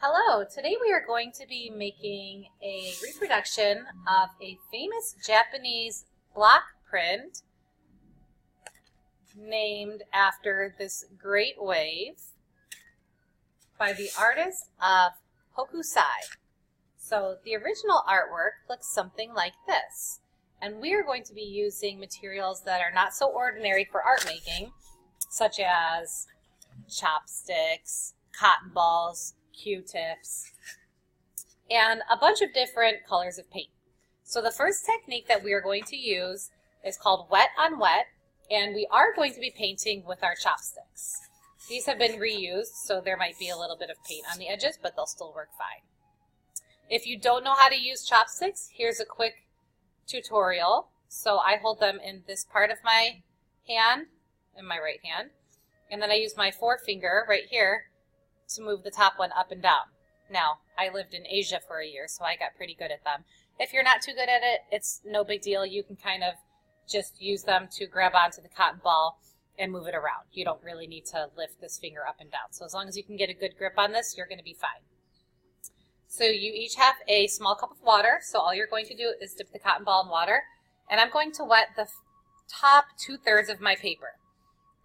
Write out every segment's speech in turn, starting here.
Hello, today we are going to be making a reproduction of a famous Japanese block print named after this great wave by the artist of Hokusai. So the original artwork looks something like this, and we are going to be using materials that are not so ordinary for art making, such as chopsticks, cotton balls, Q-tips, and a bunch of different colors of paint. So the first technique that we are going to use is called wet on wet, and we are going to be painting with our chopsticks. These have been reused, so there might be a little bit of paint on the edges, but they'll still work fine. If you don't know how to use chopsticks, here's a quick tutorial. So I hold them in this part of my hand, in my right hand, and then I use my forefinger right here to move the top one up and down. Now, I lived in Asia for a year, so I got pretty good at them. If you're not too good at it, it's no big deal. You can kind of just use them to grab onto the cotton ball and move it around. You don't really need to lift this finger up and down. So as long as you can get a good grip on this, you're going to be fine. So you each have a small cup of water, so all you're going to do is dip the cotton ball in water, and I'm going to wet the top 2/3 of my paper.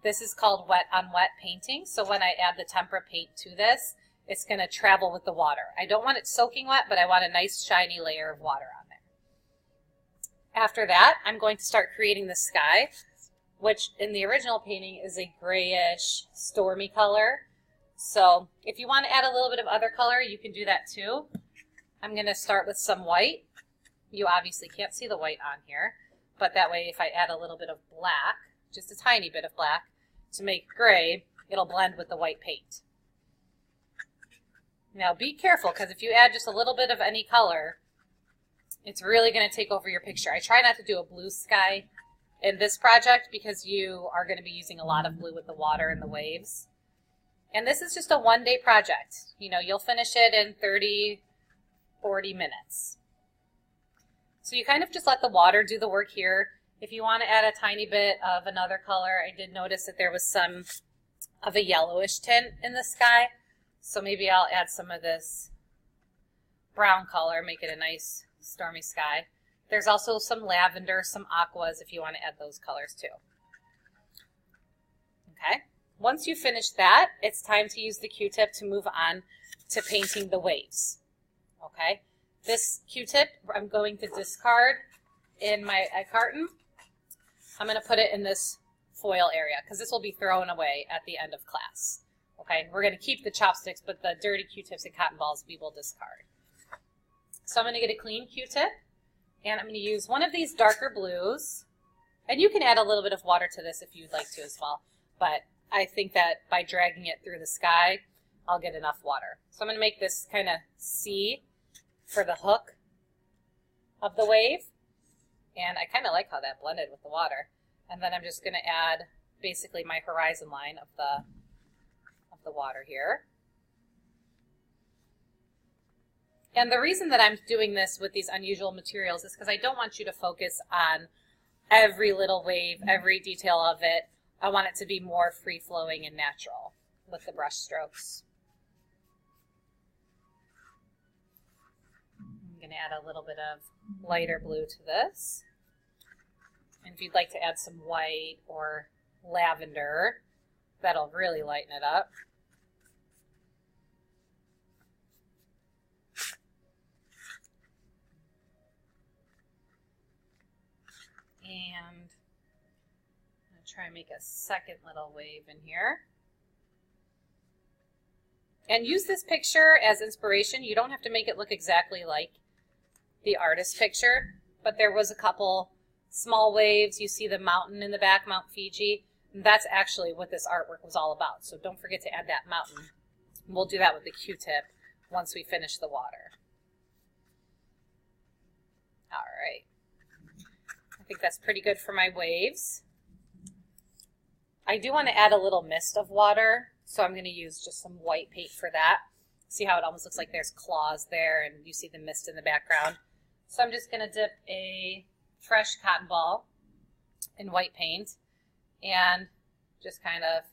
This is called wet on wet painting, so when I add the tempera paint to this, it's going to travel with the water. I don't want it soaking wet, but I want a nice shiny layer of water on there. After that, I'm going to start creating the sky, which in the original painting is a grayish, stormy color. So if you want to add a little bit of other color, you can do that too. I'm going to start with some white. You obviously can't see the white on here, but that way if I add a little bit of black, just a tiny bit of black, to make gray, it'll blend with the white paint. Now be careful, because if you add just a little bit of any color, it's really going to take over your picture. I try not to do a blue sky in this project because you are going to be using a lot of blue with the water and the waves. And this is just a one-day project. You know, you'll finish it in 30, 40 minutes. So you kind of just let the water do the work here. If you want to add a tiny bit of another color, I did notice that there was some of a yellowish tint in the sky. So maybe I'll add some of this brown color, make it a nice stormy sky. There's also some lavender, some aquas if you want to add those colors too. Okay. Once you finish that, it's time to use the Q-tip to move on to painting the waves. Okay. This Q-tip I'm going to discard in my egg carton. I'm going to put it in this foil area because this will be thrown away at the end of class. Okay, we're going to keep the chopsticks, but the dirty Q-tips and cotton balls we will discard. So I'm going to get a clean Q-tip, and I'm going to use one of these darker blues. And you can add a little bit of water to this if you'd like to as well. But I think that by dragging it through the sky, I'll get enough water. So I'm going to make this kind of C for the hook of the wave. And I kind of like how that blended with the water. And then I'm just going to add basically my horizon line of the water here. And the reason that I'm doing this with these unusual materials is because I don't want you to focus on every little wave, every detail of it. I want it to be more free-flowing and natural with the brush strokes. I'm going to add a little bit of lighter blue to this. And if you'd like to add some white or lavender, that'll really lighten it up. And I'm going to try and make a second little wave in here. And use this picture as inspiration. You don't have to make it look exactly like the artist's picture, but there was a couple small waves. You see the mountain in the back, Mount Fiji. And that's actually what this artwork was all about. So don't forget to add that mountain. We'll do that with the Q-tip once we finish the water. All right. I think that's pretty good for my waves. I do want to add a little mist of water, so I'm going to use just some white paint for that. See how it almost looks like there's claws there and you see the mist in the background. So I'm just going to dip a fresh cotton ball in white paint and just kind of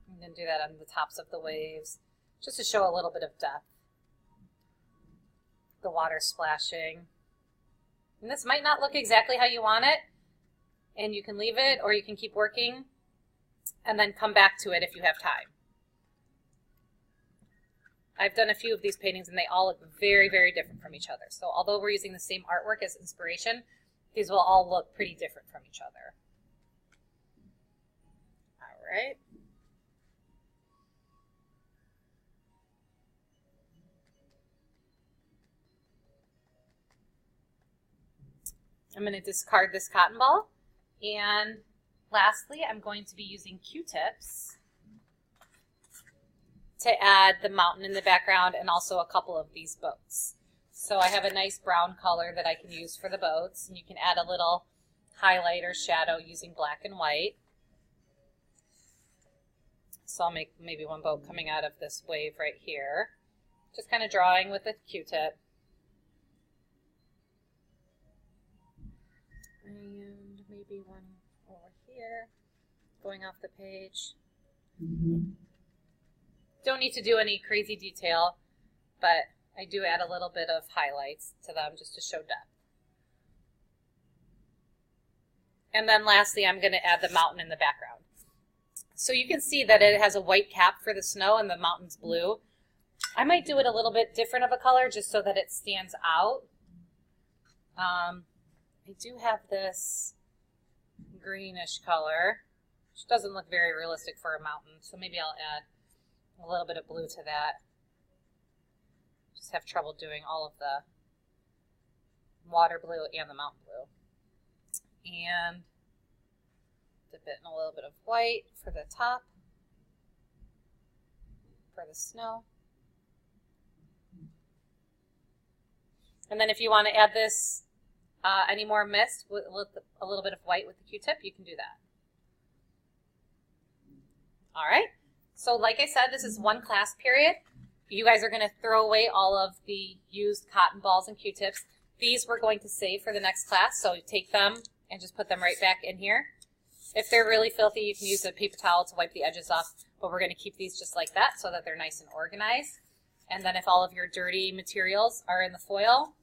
I'm going to do that on the tops of the waves. just to show a little bit of depth. The water splashing. And this might not look exactly how you want it, and you can leave it or you can keep working and then come back to it if you have time. I've done a few of these paintings and they all look very, very different from each other. So although we're using the same artwork as inspiration, these will all look pretty different from each other. All right. I'm going to discard this cotton ball. And lastly, I'm going to be using Q-tips to add the mountain in the background and also a couple of these boats. So I have a nice brown color that I can use for the boats, and you can add a little highlight or shadow using black and white. So I'll make maybe one boat coming out of this wave right here. Just kind of drawing with a Q-tip. And maybe one over here, going off the page. Don't need to do any crazy detail, but I do add a little bit of highlights to them just to show depth. And then lastly, I'm going to add the mountain in the background. So you can see that it has a white cap for the snow and the mountain's blue. I might do it a little bit different of a color just so that it stands out. I do have this greenish color, which doesn't look very realistic for a mountain, so maybe I'll add a little bit of blue to that. Just have trouble doing all of the water blue and the mountain blue. And dip it in a little bit of white for the top, for the snow. And then if you want to add this any more mist with a little bit of white with the Q-tip, you can do that. All right, so like I said, this is one class period. You guys are going to throw away all of the used cotton balls and Q-tips. These we're going to save for the next class, so take them and just put them right back in here. If they're really filthy, you can use a paper towel to wipe the edges off, but we're going to keep these just like that so that they're nice and organized. And then if all of your dirty materials are in the foil,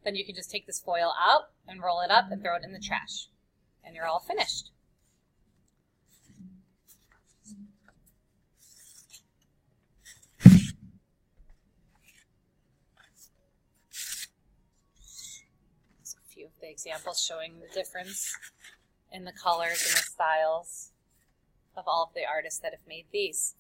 then you can just take this foil out and roll it up and throw it in the trash. And you're all finished. There's a few of the examples showing the difference in the colors and the styles of all of the artists that have made these.